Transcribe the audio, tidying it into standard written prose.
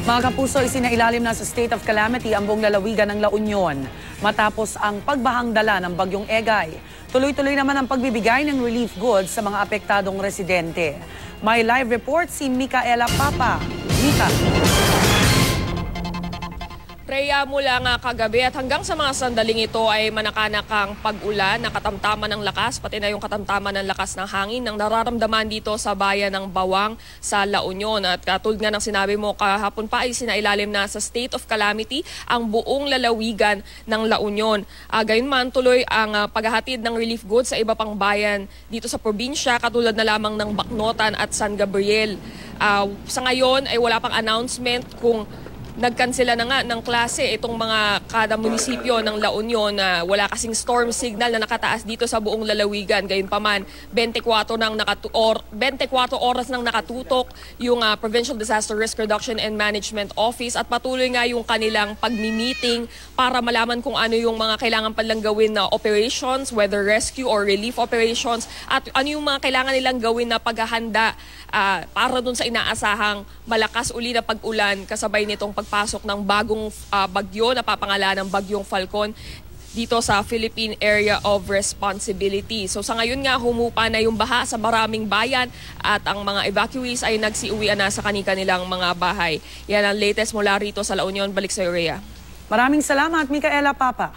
Mga kapuso, isinailalim na sa state of calamity ang buong lalawigan ng La Union matapos ang pagbahang dala ng bagyong Egay. Tuloy-tuloy naman ang pagbibigay ng relief goods sa mga apektadong residente. May live report si Micaela Papa. Mika. Rhea, mula nga kagabi at hanggang sa mga sandaling ito ay manakanakang pag-ulan na katamtaman ng lakas, pati na yung katamtaman ng lakas ng hangin ng nararamdaman dito sa bayan ng Bawang sa La Union. At katulad nga ng sinabi mo, kahapon pa ay sinailalim na sa state of calamity ang buong lalawigan ng La Union. Gayunman, tuloy ang paghahatid ng relief goods sa iba pang bayan dito sa probinsya, katulad na lamang ng Bacnotan at San Gabriel. Sa ngayon ay wala pang announcement kung nagkansela na nga ng klase itong mga kada munisipyo ng La Union na wala kasing storm signal na nakataas dito sa buong lalawigan. Gayunpaman, 24 oras nang nakatutok yung Provincial Disaster Risk Reduction and Management Office at patuloy nga yung kanilang pagmi-meeting para malaman kung ano yung mga kailangan palang gawin na operations, whether rescue or relief operations, at ano yung mga kailangan nilang gawin na paghahanda para dun sa inaasahang malakas uli na pag-ulan kasabay nitong pagpasok ng bagong bagyo na papangalanan ng bagyong Falcon dito sa Philippine Area of Responsibility. So sa ngayon nga humupa na yung baha sa maraming bayan at ang mga evacuees ay nagsiuwian na sa kanilang mga bahay. Yan ang latest mula rito sa La Union. Balik sa iyo, Rhea. Maraming salamat, Micaela Papa.